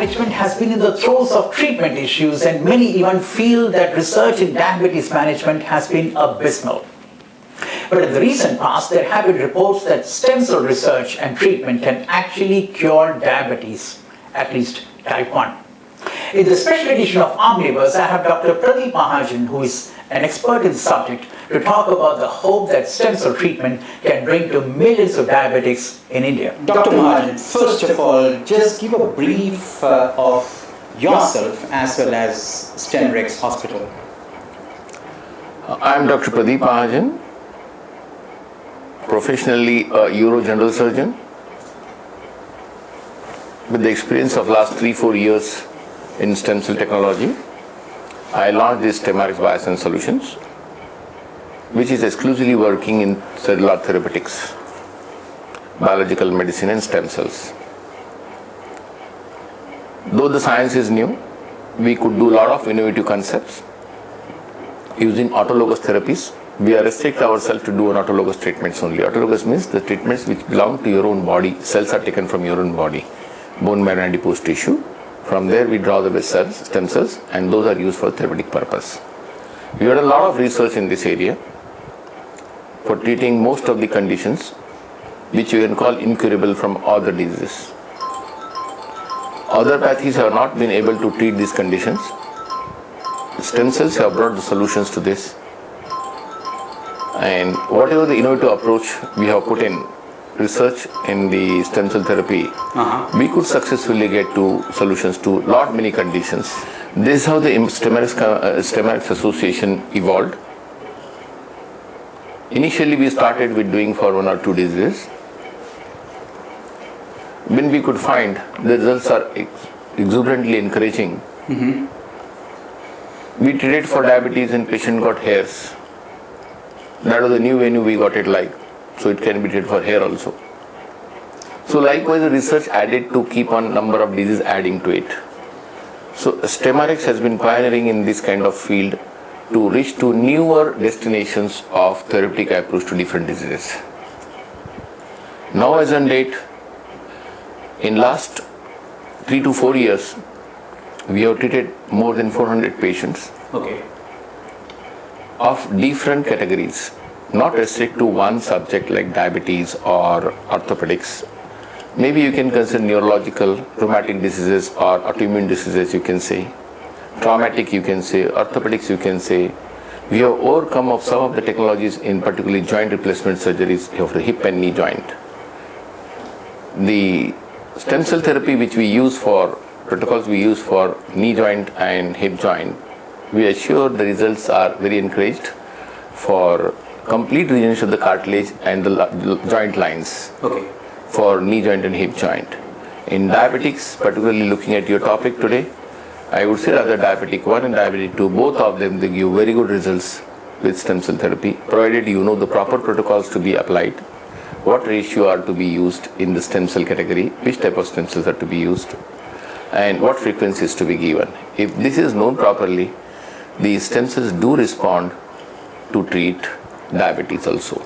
management has been in the throes of treatment issues, and many even feel that research in diabetes management has been abysmal. But in the recent past, there have been reports that stem cell research and treatment can actually cure diabetes, at least type 1. In the special edition of Omnibus, I have Dr. Pradeep Mahajan, who is an expert in the subject, to talk about the hope that stem cell treatment can bring to millions of diabetics in India. Dr. Mahajan, first of all, just give a brief of yourself as well as StemRx Hospital. I am Dr. Pradeep Mahajan, professionally a Euro general surgeon with the experience of last 3-4 years in stem cell technology. I launched this StemRx Bio Science Solutions, which is exclusively working in cellular therapeutics, biological medicine and stem cells. Though the science is new, we could do a lot of innovative concepts using autologous therapies. We are restrict ourselves to do an autologous treatments only. Autologous means the treatments which belong to your own body, cells are taken from your own body, bone marrow and adipose tissue. From there we draw the cells, stem cells, and those are used for therapeutic purpose. We had a lot of research in this area for treating most of the conditions which you can call incurable from other diseases. Other pathies have not been able to treat these conditions. Stem cells have brought the solutions to this. And whatever the innovative approach we have put in research in the stem cell therapy, we could successfully get to solutions to many conditions. This is how the StemRx Association evolved. Initially we started with doing for 1 or 2 diseases. When we could find the results are exuberantly encouraging, we treated for diabetes and patient got hairs. That was the new venue we got it like. So it can be treated for hair also. So likewise the research added to keep on number of diseases adding to it. So StemRx has been pioneering in this kind of field to reach to newer destinations of therapeutic approach to different diseases. Now as on date, in last 3 to 4 years, we have treated more than 400 patients of different categories. Not restrict to one subject like diabetes or orthopedics. Maybe you can consider neurological, rheumatic diseases or autoimmune diseases you can say. Traumatic you can say, orthopedics you can say. We have overcome of some of the technologies in particularly joint replacement surgeries of the hip and knee joint. The stem cell therapy which we use for, protocols we use for knee joint and hip joint, we assure the results are very encouraged for complete regeneration of the cartilage and the joint lines for knee joint and hip joint. In diabetics, particularly looking at your topic today, I would say rather diabetic 1 and diabetic 2, both of them, they give very good results with stem cell therapy, provided you know the proper protocols to be applied, what ratio are to be used in the stem cell category, which type of stem cells are to be used, and what frequency is to be given. If this is known properly, the stem cells do respond to treat diabetes also.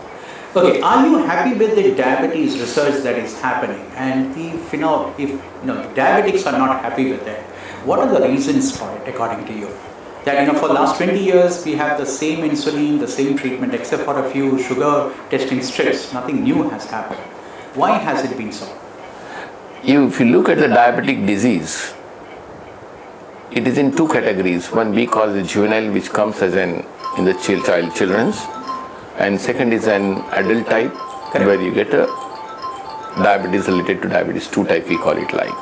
Okay, are you happy with the diabetes research that is happening? And if diabetics are not happy with it, what are the reasons for it according to you? That for the last 20 years we have the same insulin, the same treatment, except for a few sugar testing strips. Nothing new has happened. Why has it been so? If you look at the diabetic disease, it is in 2 categories. One we call the juvenile, which comes as in the children's, and second is an adult type, where you get a diabetes related to diabetes 2 type, we call it like.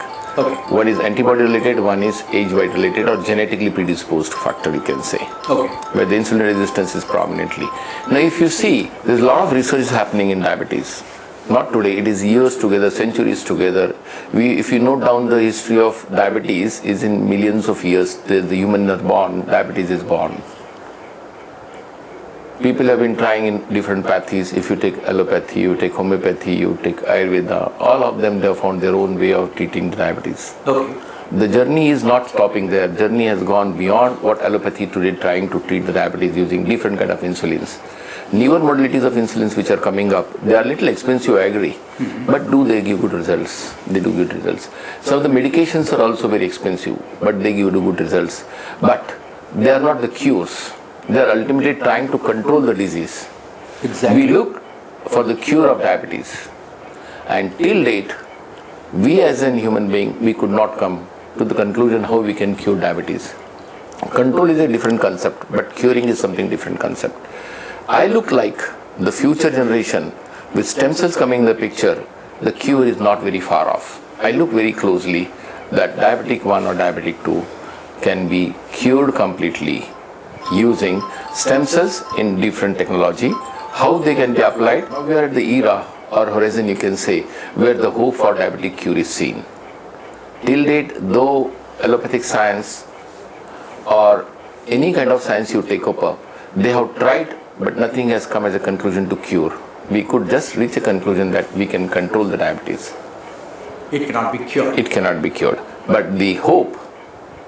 One is antibody related, one is age-wise related or genetically predisposed factor, you can say, where the insulin resistance is prominently. Now if you see, there's a lot of research happening in diabetes. Not today, it is years together, centuries together. If you note down the history of diabetes, is in millions of years, the human are born, diabetes is born. People have been trying in different pathies. If you take allopathy, you take homeopathy, you take Ayurveda, all of them, they have found their own way of treating diabetes. The journey is not stopping there. The journey has gone beyond what allopathy today trying to treat the diabetes using different kind of insulins. newer modalities of insulins which are coming up, they are little expensive, I agree, but do they give good results? They do good results. Some of the medications are also very expensive, but they give good results. But they are not the cures. They are ultimately trying to control the disease. Exactly. We look for the cure of diabetes, and till date, we as a human being, we could not come to the conclusion how we can cure diabetes. Control is a different concept, but curing is something different concept. I look like the future generation with stem cells coming in the picture, the cure is not very far off. I look very closely that diabetic 1 or diabetic 2 can be cured completely using stem cells in different technology. How they can be applied? We are at the era or horizon, you can say, where the hope for diabetic cure is seen. Till date, though allopathic science or any kind of science you take up, they have tried, but nothing has come as a conclusion to cure. We could just reach a conclusion that we can control the diabetes. It cannot be cured. It cannot be cured. But the hope,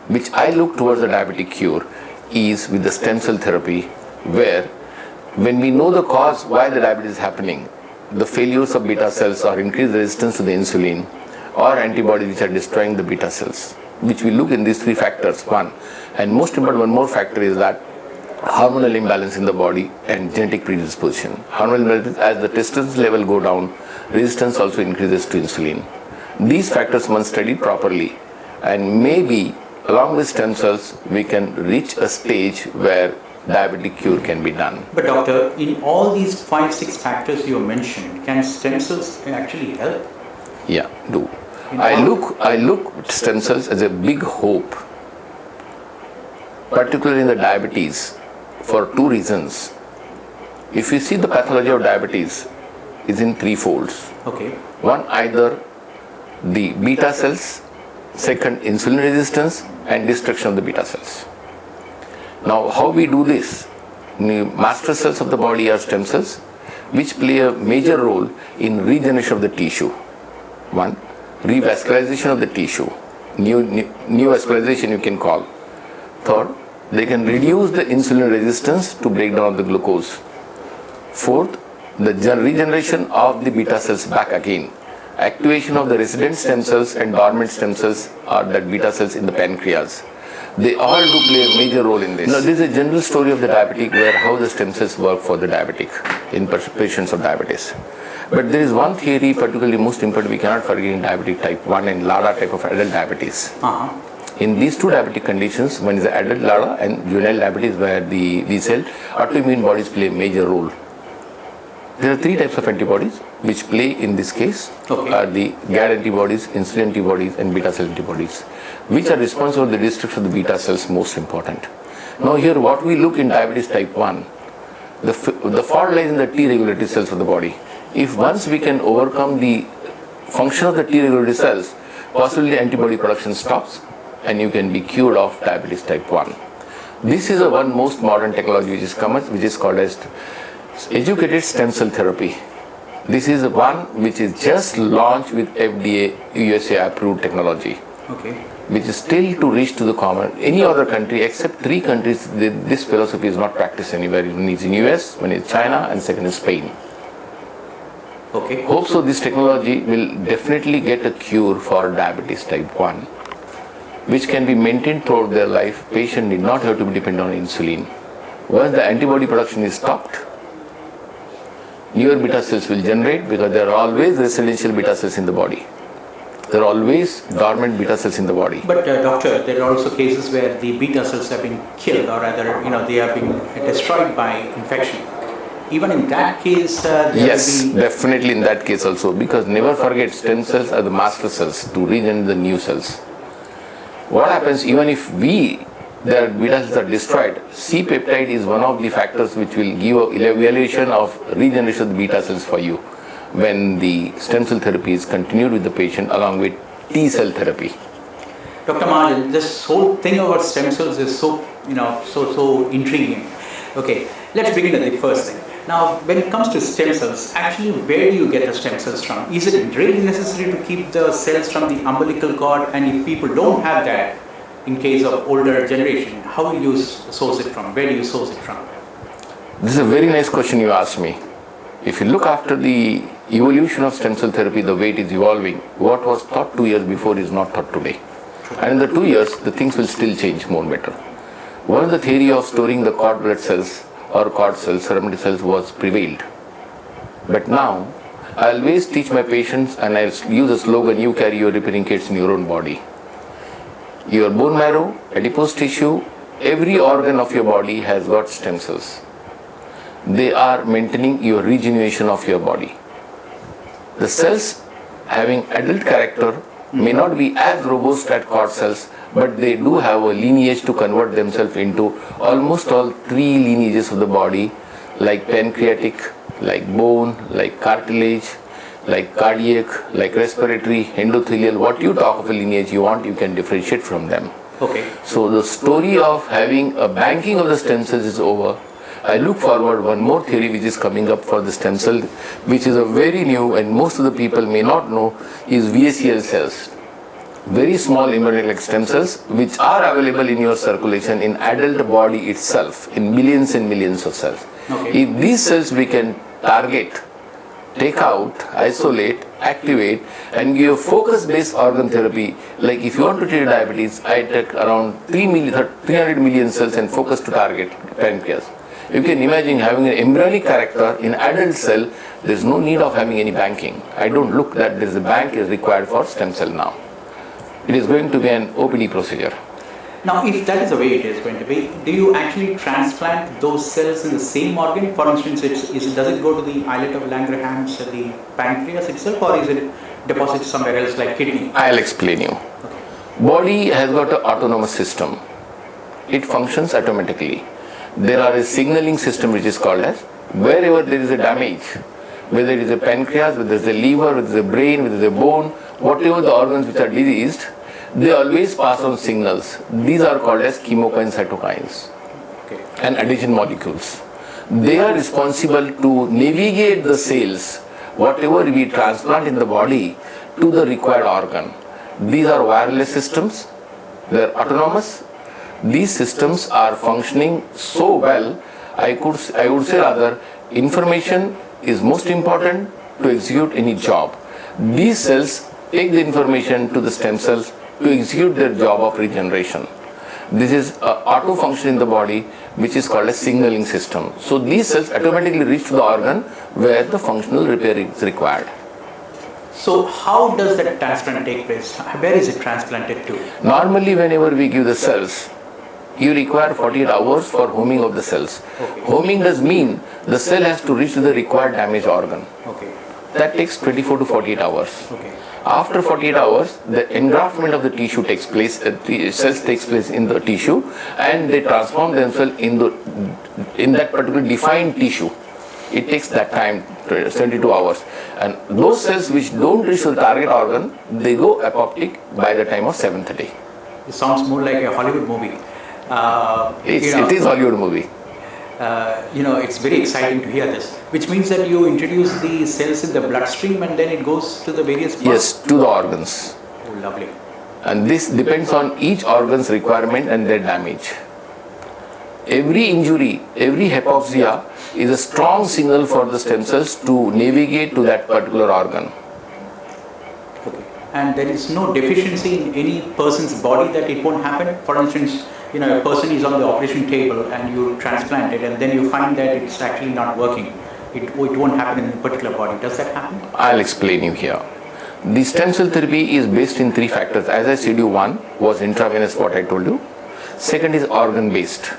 which I look towards the diabetic cure, is with the stem cell therapy, where when we know the cause why the diabetes is happening, the failures of beta cells or increased resistance to the insulin or antibodies which are destroying the beta cells, which we look in these three factors. One, and most important, one more factor is that hormonal imbalance in the body and genetic predisposition. Hormonal imbalance, as the testosterone level go down, resistance also increases to insulin. These factors once studied properly, and maybe along with stem cells, we can reach a stage where diabetic cure can be done. But doctor, in all these 5-6 factors you mentioned, can stem cells actually help? Yeah, do. I look at stem cells as a big hope, particularly in the diabetes, for two reasons. If you see the pathology of diabetes is in three folds. Okay. One, either the beta cells, second, insulin resistance and destruction of the beta cells. Now, how we do this? The master cells of the body are stem cells, which play a major role in regeneration of the tissue. One, revascularization of the tissue, new vascularization you can call. Third, they can reduce the insulin resistance to break down the glucose. Fourth, the regeneration of the beta cells back again. Activation of the resident stem cells and dormant stem cells are the beta cells in the pancreas. They all do play a major role in this. Now, this is a general story of the diabetic, where how the stem cells work for the diabetic in patients of diabetes. But there is one theory, particularly most important, we cannot forget in diabetic type 1 and LADA type of adult diabetes. In these two diabetic conditions, one is the adult LADA and juvenile diabetes, where the cell autoimmune bodies play a major role. There are three types of antibodies which play in this case. Are the GAD antibodies, insulin antibodies and beta cell antibodies, which are responsible for the destruction of the beta cells, most important. Now here what we look in diabetes type 1, the fault lies in the T regulatory cells of the body. If once we can overcome the function of the T regulatory cells, possibly antibody production stops and you can be cured of diabetes type 1. This is the one most modern technology which is common, which is called as educated stem cell therapy. This is one which is just launched with FDA USA approved technology. Okay. Which is still to reach to the common. Any other country except 3 countries, this philosophy is not practiced anywhere. One is in US, one is China and second is Spain. Okay. Hope so this technology will definitely get a cure for diabetes type 1, which can be maintained throughout their life. Patient need not have to be dependent on insulin. Once the antibody production is stopped, newer beta cells will generate, because there are always residential beta cells in the body. There are always dormant beta cells in the body. But doctor, there are also cases where the beta cells have been killed, or rather, they have been destroyed by infection. Even in that case, yes, definitely in that case also, because never forget, stem cells are the master cells to regenerate the new cells. What happens even if their beta cells are destroyed, C-peptide is one of the factors which will give an evaluation of regeneration of the beta cells for you when the stem cell therapy is continued with the patient along with T cell therapy. Dr. Mahajan, this whole thing about stem cells is so intriguing. Okay, let's begin with the first thing. Now, when it comes to stem cells, actually, where do you get the stem cells from? Is it really necessary to keep the cells from the umbilical cord? And if people don't have that, in case of older generation, how do you source it from? Where do you source it from? This is a very nice question you asked me. If you look after the evolution of stem cell therapy, the way it is evolving, what was thought 2 years before is not thought today. And in the 2 years, the things will still change more better. One of the theory of storing the cord blood cells or cord cells, cerebral cells was prevailed. But now, I always teach my patients and I use a slogan, you carry your repairing kits in your own body. Your bone marrow, adipose tissue, every organ of your body has got stem cells. They are maintaining your regeneration of your body. The cells having adult character may not be as robust as cord cells, but they do have a lineage to convert themselves into almost all 3 lineages of the body, like pancreatic, like bone, like cartilage, like cardiac, like respiratory, endothelial. What you talk of a lineage you want, you can differentiate from them. Okay. So the story of having a banking of the stem cells is over. I look forward one more theory which is coming up for the stem cell, which is a very new and most of the people may not know, is VACL cells. Very small embryonic stem cells which are available in your circulation in adult body itself in millions and millions of cells. Okay. If these cells we can target, take out, isolate, activate and give focus based organ therapy, like if you want to treat diabetes, I take around 300 million cells and focus to target pancreas. You can imagine having an embryonic character in adult cell, there is no need of having any banking. I don't look that there is a bank is required for stem cell now. It is going to be an OPD procedure. Now, if that is the way it is going to be, do you actually transplant those cells in the same organ? For instance, does it go to the islet of Langerhans, the pancreas itself, or is it deposited somewhere else like kidney? I'll explain you. Body has got an autonomous system. It functions automatically. There are a signaling system which is called as, wherever there is a damage, whether it is a pancreas, whether it is a liver, whether it is a brain, whether it is a bone, whatever the organs which are diseased, they always pass on signals. These are called as chemokines, cytokines, and adhesion molecules. They are responsible to navigate the cells, whatever we transplant in the body, to the required organ. These are wireless systems. They are autonomous. These systems are functioning so well, I would say rather, information is most important to execute any job. These cells take the information to the stem cells to execute their job of regeneration. This is an auto function in the body which is called a signaling system. So these cells automatically reach to the organ where the functional repair is required. So how does that transplant take place? Where is it transplanted to? Normally whenever we give the cells, you require 48 hours for homing of the cells. Okay. Homing does mean the cell has to reach to the required damaged organ. Okay. That takes 24 to 48 hours. Okay. After 48 hours, the engraftment of the tissue takes place, the cells takes place in the tissue and they transform themselves in that particular defined tissue. It takes that time, 72 hours. And those cells which don't reach the target organ, they go apoptic by the time of 7th day. It sounds more like a Hollywood movie. It is Hollywood movie. It's very exciting to hear this, which means that you introduce the cells in the bloodstream and then it goes to the various parts? Yes, to the organs. Oh, lovely. And this depends on each organ's requirement and their damage. Every injury, every hypoxia is a strong signal for the stem cells to navigate to that particular organ. Okay. And there is no deficiency in any person's body that it won't happen? For instance, a person is on the operation table and you transplant it and then you find that it's actually not working. It won't happen in a particular body. Does that happen? I'll explain you here. The stem cell therapy is based in 3 factors. As I said, one was intravenous, what I told you. Second is organ based.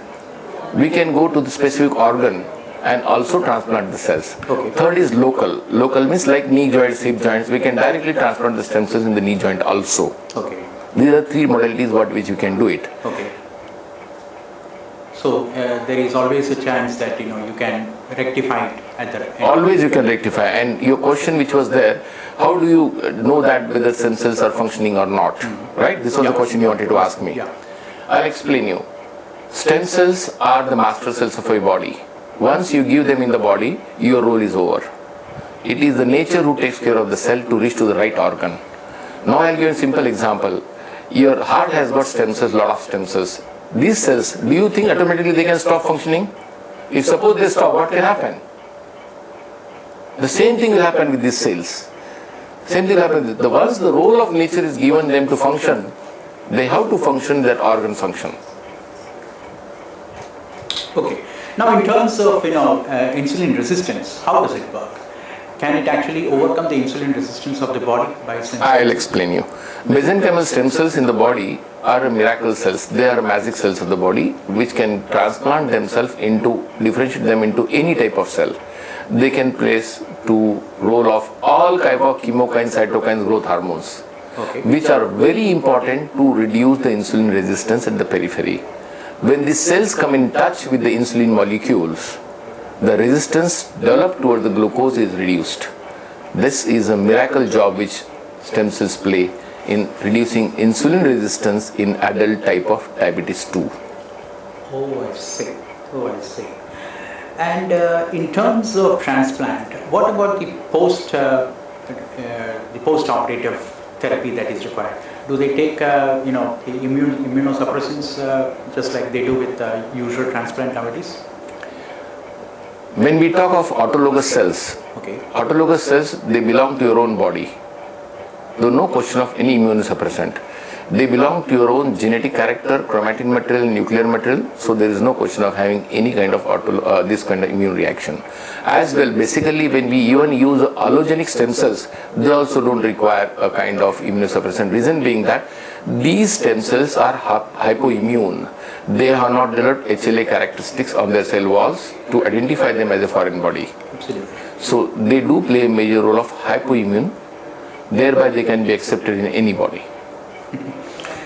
We can go to the specific organ and also transplant the cells. Okay. Third is local. Local means like knee joints, hip joints. We can directly transplant the stem cells in the knee joint also. Okay. These are 3 modalities which you can do it. Okay. So there is always a chance that you can rectify it at the end. Always you can rectify. And your question which was there, how do you know that whether stem cells are functioning or not? Right? This was the question you wanted to ask me. Yeah. I'll explain you. Stem cells are the master cells of your body. Once you give them in the body, your role is over. It is the nature who takes care of the cell to reach to the right organ. Now I'll give you a simple example. Your heart has got stem cells, lot of stem cells. These cells, do you think automatically they can stop functioning? If suppose they stop, what can happen? The same thing will happen with these cells. Same thing will happen with once the role of nature is given them to function, they have to function that organ function. Okay. Now, in terms of insulin resistance, how does it work? Can it actually overcome the insulin resistance of the body by itself? I'll explain you. Mesenchymal stem cells in the body are miracle cells. They are magic cells of the body which can transplant themselves into, differentiate them into any type of cell. They can place to role of all type of chemokines, cytokines, growth hormones, which are very important to reduce the insulin resistance at the periphery. When these cells come in touch with the insulin molecules, the resistance developed toward the glucose is reduced. This is a miracle job which stem cells play in reducing insulin resistance in adult type of diabetes 2. Oh, I see. Oh, I see. And in terms of transplant, what about the post-operative therapy that is required? Do they take the immunosuppressants just like they do with usual transplant nowadays? When we talk of autologous cells, autologous cells, they belong to your own body. There is no question of any immunosuppressant. They belong to your own genetic character, chromatin material, nuclear material, so there is no question of having any kind of this kind of immune reaction. As well, basically when we even use allogenic stem cells, they also don't require a kind of immunosuppressant. Reason being that these stem cells are hypoimmune. They have not developed HLA characteristics on their cell walls to identify them as a foreign body. Absolutely. So they do play a major role of hypoimmune, thereby they can be accepted in any body.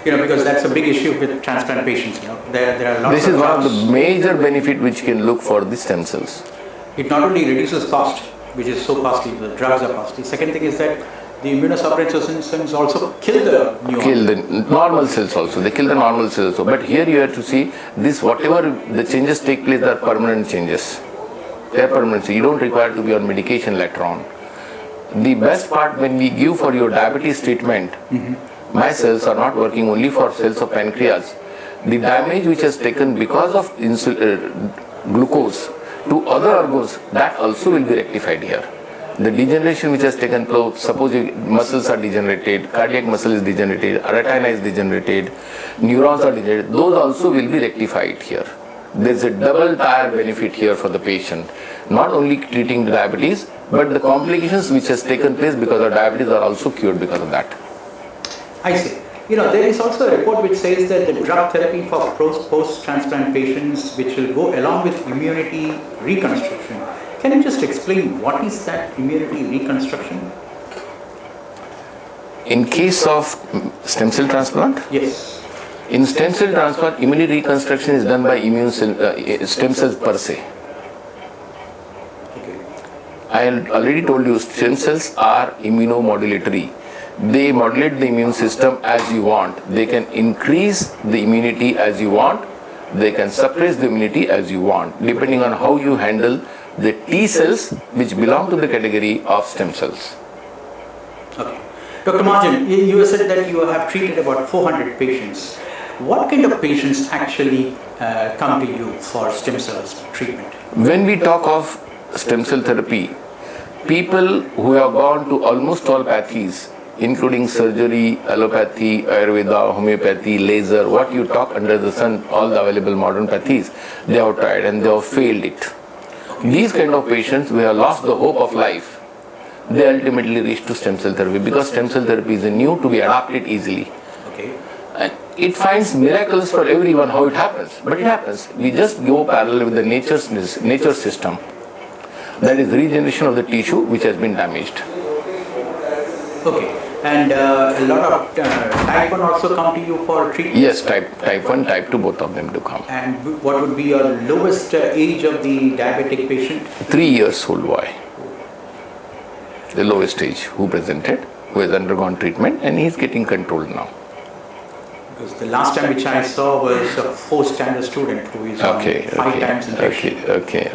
Because that's a big issue with transplant patients. There are lots this is one of the major benefit which can look for the stem cells. It not only reduces cost, which is so costly, the drugs are costly. Second thing is that the immunosuppressants also kill the new kill the normal cells also. They kill the normal cells also. But here you have to see this, whatever the changes take place, they are permanent changes. They are permanent. So you don't require to be on medication later on. The best part when we give for your diabetes treatment, my cells are not working only for cells of pancreas. The damage which has taken because of glucose to other organs, that also will be rectified here. The degeneration which has taken place, suppose muscles are degenerated, cardiac muscle is degenerated, retina is degenerated, neurons are degenerated, those also will be rectified here. There is a double tire benefit here for the patient. Not only treating the diabetes, but the complications which has taken place because of diabetes are also cured because of that. I see. There is also a report which says that the drug therapy for post-transplant patients which will go along with immunity reconstruction. Can you just explain what is that immunity reconstruction? In case of stem cell transplant? Yes. In stem cell transplant, immunity reconstruction is done by immune cell, stem cells per se. Okay. I already told you stem cells are immunomodulatory. They modulate the immune system as you want. They can increase the immunity as you want. They can suppress the immunity as you want, depending on how you handle the T cells which belong to the category of stem cells. Okay. Dr. Mahajan, you said that you have treated about 400 patients. What kind of patients actually come to you for stem cells treatment? When we talk of stem cell therapy, people who have gone to almost all pathies, including surgery, allopathy, Ayurveda, homeopathy, laser, what you talk under the sun, all the available modern pathies, they have tried and they have failed it. These kind of patients who have lost the hope of life, they ultimately reach to stem cell therapy because stem cell therapy is new to be adapted easily. Okay. And it finds miracles for everyone how it happens, but it happens. We just go parallel with the nature system. That is regeneration of the tissue which has been damaged. Okay. And a lot of type 1 also come to you for treatment? Yes, type 1, type 2, both of them do come. And what would be your lowest age of the diabetic patient? 3 years old boy. The lowest age who presented, who has undergone treatment and he is getting controlled now. Because the last time which I saw was a 4th standard student who is on 5 times injection. Okay.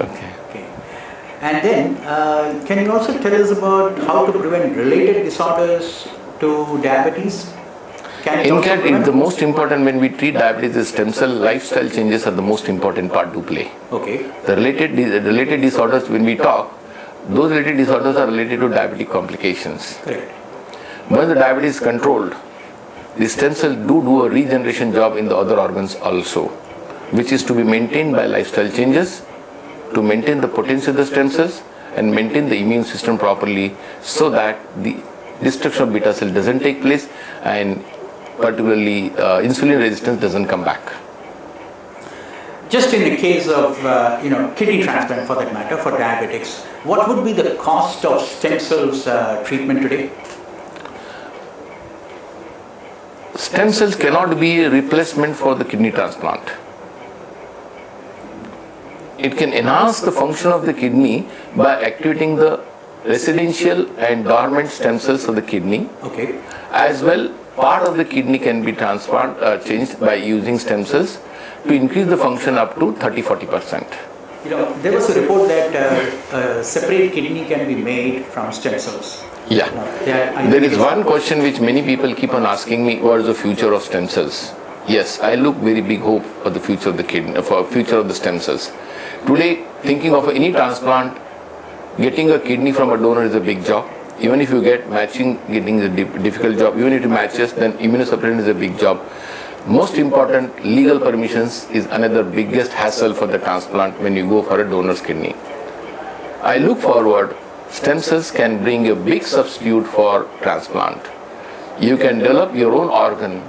And then, can you also tell us about how to prevent related disorders to diabetes? Can it In also fact, prevent? the most important when we treat diabetes is stem cell lifestyle changes are the most important part to play. Okay. The related disorders when we talk, those related disorders are related to diabetic complications. Correct. When the diabetes is controlled, the stem cell do a regeneration job in the other organs also, which is to be maintained by lifestyle changes, to maintain the potency of the stem cells and maintain the immune system properly so that the destruction of beta cell doesn't take place and particularly insulin resistance doesn't come back. Just in the case of kidney transplant, for that matter, for diabetics, what would be the cost of stem cells treatment today? Stem cells cannot be a replacement for the kidney transplant. It can enhance the function of the kidney by activating the residential and dormant stem cells of the kidney. Okay. As well, part of the kidney can be changed by using stem cells to increase the function up to 30-40%. There was a report that a separate kidney can be made from stem cells. Yeah. There is one question which many people keep on asking me: what is the future of stem cells? Yes, I look very big hope for the future of the kidney, for future of the stem cells. Today, thinking of any transplant, getting a kidney from a donor is a big job. Even if you get matching, getting is a difficult job. Even if it matches, then immunosuppression is a big job. Most important, legal permissions is another biggest hassle for the transplant when you go for a donor's kidney. I look forward, stem cells can bring a big substitute for transplant. You can develop your own organ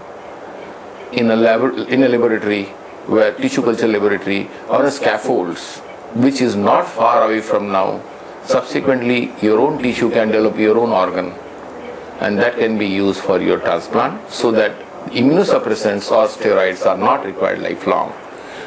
in a laboratory, where tissue culture laboratory or a scaffolds, which is not far away from now. Subsequently, your own tissue can develop your own organ, and that can be used for your transplant so that immunosuppressants or steroids are not required lifelong.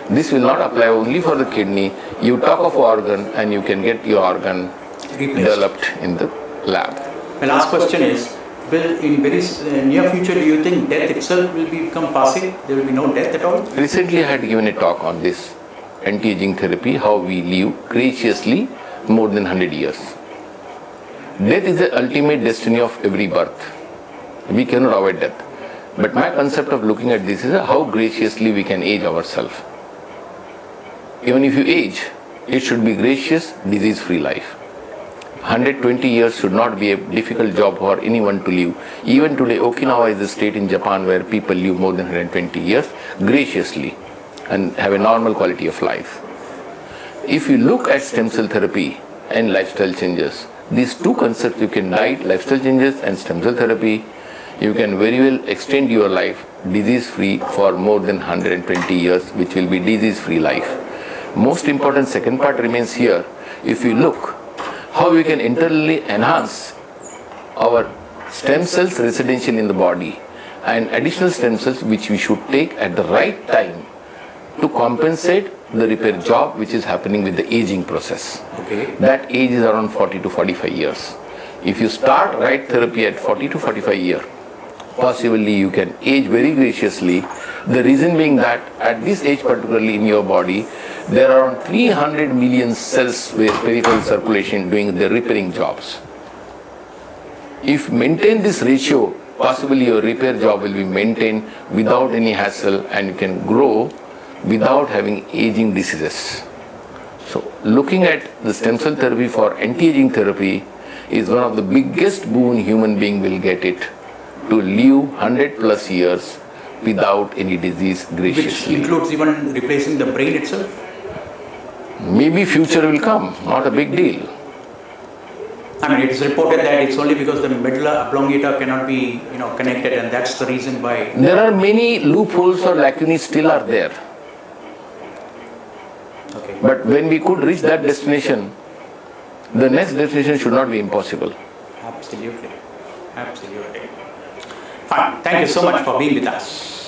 This will not apply only for the kidney. You talk of organ and you can get your organ developed in the lab. My last question is, will in very near future, do you think death itself will become passive? There will be no death at all? Recently, I had given a talk on this anti-aging therapy, how we live graciously more than 100 years. Death is the ultimate destiny of every birth. We cannot avoid death. But my concept of looking at this is how graciously we can age ourselves. Even if you age, it should be gracious, disease-free life. 120 years should not be a difficult job for anyone to live. Even today, Okinawa is a state in Japan where people live more than 120 years graciously and have a normal quality of life. If you look at stem cell therapy and lifestyle changes, these two concepts, you can diet, lifestyle changes and stem cell therapy, you can very well extend your life disease-free for more than 120 years, which will be disease-free life. Most important second part remains here. If you look how we can internally enhance our stem cells residential in the body and additional stem cells which we should take at the right time to compensate the repair job which is happening with the aging process. Okay. That age is around 40 to 45 years. If you start right therapy at 40 to 45 years, possibly you can age very graciously. The reason being that at this age, particularly in your body, there are around 300 million cells with peripheral circulation doing the repairing jobs. If maintain this ratio, possibly your repair job will be maintained without any hassle and you can grow without having aging diseases. So looking at the stem cell therapy for anti-aging therapy is one of the biggest boon human being will get it, to live 100 plus years without any disease graciously. Which includes even replacing the brain itself? Maybe future will come, not a big deal. I mean, it's reported that it's only because the medulla oblongata cannot be, connected, and that's the reason why. There are many loopholes or lacunae still are there. Okay. But when we could reach that destination, the next destination should not be impossible. Absolutely. Absolutely. Fine. Thank you so much for being with us.